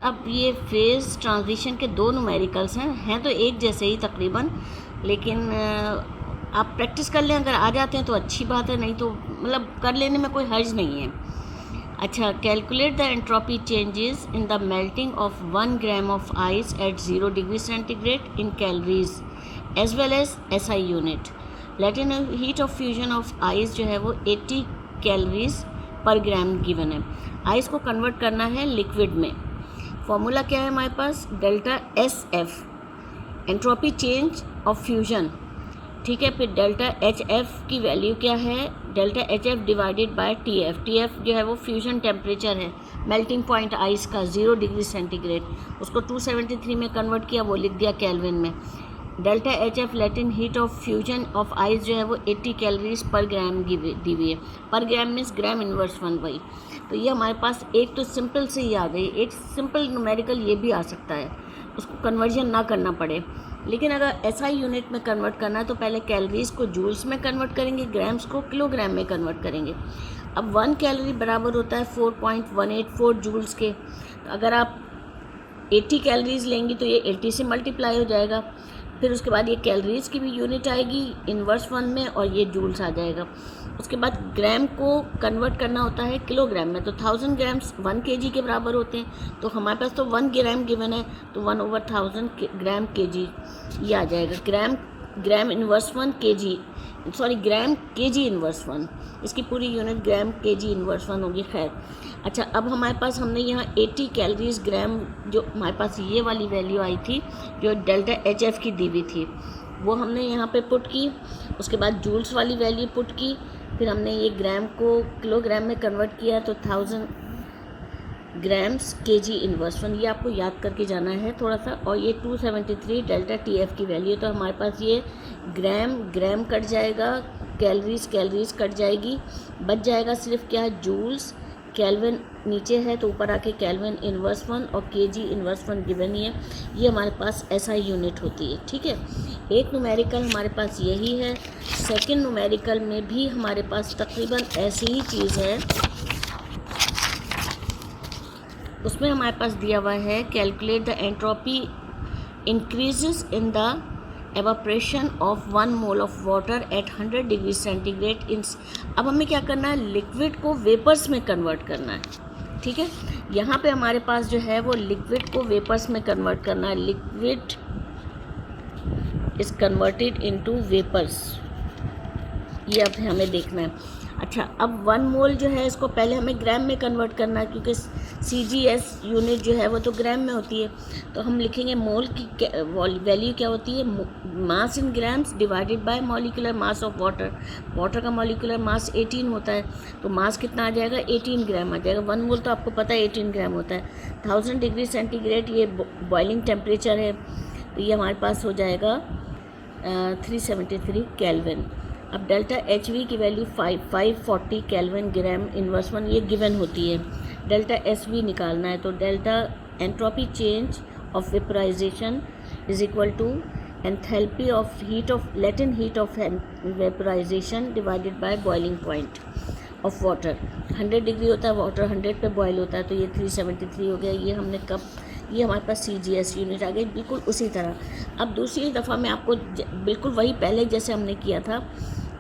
अब ये phase transition के दो न्यूमेरिकल्स हैं तो एक जैसे ही तकरीबन, लेकिन आप प्रैक्टिस कर लें, अगर आ जाते हैं तो अच्छी बात है, नहीं तो मतलब कर लेने में कोई हर्ज नहीं है। अच्छा, calculate the entropy changes in the melting of 1 gram of ice at 0 degree centigrade in calories as well as SI unit. Latent heat of fusion of ice जो है वो 80 कैलोरीज पर ग्राम गिवन है। Ice को convert करना है liquid में। Formula क्या है हमारे पास, delta SF entropy change of fusion, ठीक है। फिर डेल्टा HF की वैल्यू क्या है, delta HF divided by TF। TF जो है वो फ्यूजन टेम्परेचर है, मेल्टिंग पॉइंट आइस का 0 डिग्री सेंटीग्रेड, उसको 273 में कन्वर्ट किया, वो लिख दिया केल्विन में। Delta HF Latin heat of fusion of ice जो है वो 80 कैलोरीज पर ग्राम दी हुई है। पर ग्राम मीन्स ग्राम इन्वर्स 1 वही। तो ये हमारे पास एक तो सिंपल से ही आ गई, एक सिंपल न्यूमेरिकल ये भी आ सकता है, उसको कन्वर्जन ना करना पड़े। लेकिन अगर SI यूनिट में कन्वर्ट करना है तो पहले कैलोरीज को जूल्स में कन्वर्ट करेंगे, ग्राम्स को किलोग्राम में कन्वर्ट करेंगे। अब 1 कैलोरी बराबर होता है 4.184 जूल्स के। तो अगर आप 80 कैलोरीज लेंगी तो ये 80 से मल्टीप्लाई हो जाएगा, फिर उसके बाद ये कैलोरीज की भी यूनिट आएगी इन्वर्स 1 में और ये जूल्स आ जाएगा। उसके बाद ग्राम को कन्वर्ट करना होता है किलोग्राम में, तो 1000 ग्राम्स 1 kg के बराबर होते हैं। तो हमारे पास तो 1 ग्राम गिवन है, तो 1/1000 ग्राम kg ये आ जाएगा। ग्राम इन्वर्स 1 kg, सॉरी ग्राम kg इन्वर्स 1, इसकी पूरी यूनिट ग्राम kg इन्वर्स 1 होगी। खैर, अच्छा, अब हमारे पास हमने यहाँ 80 कैलोरीज ग्राम, जो हमारे पास ये वाली वैल्यू आई थी जो डेल्टा HF की दी हुई थी, वो हमने यहाँ पे पुट की। उसके बाद जूल्स वाली वैल्यू पुट की, फिर हमने ये ग्राम को किलोग्राम में कन्वर्ट किया, तो 1000 ग्राम्स kg इन्वर्स 1, ये आपको याद करके जाना है थोड़ा सा। और ये 273 डेल्टा TF की वैल्यू, तो हमारे पास ये ग्राम कट जाएगा, कैलोरीज कट जाएगी, बच जाएगा सिर्फ क्या, जूल्स। केल्विन नीचे है तो ऊपर आके केल्विन इन्वर्स 1 और kg इन्वर्स 1 गिवन ही है। ये हमारे पास SI यूनिट होती है, ठीक है। एक न्यूमेरिकल हमारे पास यही है। सेकंड न्यूमेरिकल में भी हमारे पास तकरीबन ऐसी ही चीज़ है। उसमें हमारे पास दिया हुआ है, calculate the entropy increases in the evaporation of 1 mole of water at 100 degree centigrade इन। अब हमें क्या करना है, लिक्विड को वेपर्स में कन्वर्ट करना है, ठीक है। यहाँ पे हमारे पास जो है वो लिक्विड को वेपर्स में कन्वर्ट करना है। Liquid is converted into vapours, ये अब हमें देखना है। अच्छा, अब 1 मोल जो है इसको पहले हमें ग्राम में कन्वर्ट करना है, क्योंकि CGS यूनिट जो है वो तो ग्राम में होती है। तो हम लिखेंगे मोल की वैल्यू क्या होती है, mass in grams divided by molecular mass of water. Water का मॉलिक्यूलर मास 18 होता है, तो मास कितना आ जाएगा, 18 ग्राम आ जाएगा। 1 मोल तो आपको पता है 18 ग्राम होता है। 1000 डिग्री सेंटीग्रेड ये बॉइलिंग टेम्परेचर है, तो ये हमारे पास हो जाएगा 373 केल्विन। अब डेल्टा HV की वैल्यू 540 केल्विन ग्राम इन्वर्स 1 ये गिवन होती है। डेल्टा SV निकालना है, तो delta entropy change of vaporisation is equal to enthalpy of heat of latent heat of vaporisation divided by boiling point of water. 100 degree होता है water, 100 पे बॉयल होता है, तो ये 373 हो गया। ये हमने कब, ये हमारे पास CGS यूनिट आ गई, बिल्कुल उसी तरह। अब दूसरी दफ़ा मैं आपको बिल्कुल वही पहले जैसे हमने किया था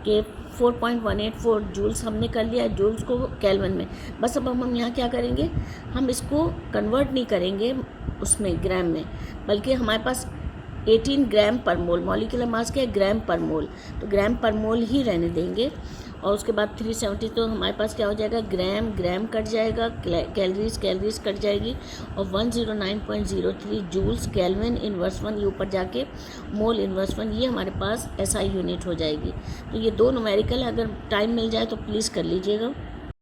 कि 4.184 जूल्स हमने कर लिया, जूल्स को केल्विन में। बस अब हम यहाँ क्या करेंगे, हम इसको कन्वर्ट नहीं करेंगे उसमें ग्राम में, बल्कि हमारे पास 18 ग्राम पर मोल, मॉलिक्यूलर मास क्या है, ग्राम पर मोल, तो ग्राम पर मोल ही रहने देंगे। और उसके बाद 370, तो हमारे पास क्या हो जाएगा, ग्राम कट जाएगा, कैलोरीज कट जाएगी, और 109.03 जूल्स केल्विन इन्वर्स 1 ये ऊपर जाके मोल इन्वर्स 1, ये हमारे पास SI यूनिट हो जाएगी। तो ये दो न्यूमेरिकल अगर टाइम मिल जाए तो प्लीज़ कर लीजिएगा।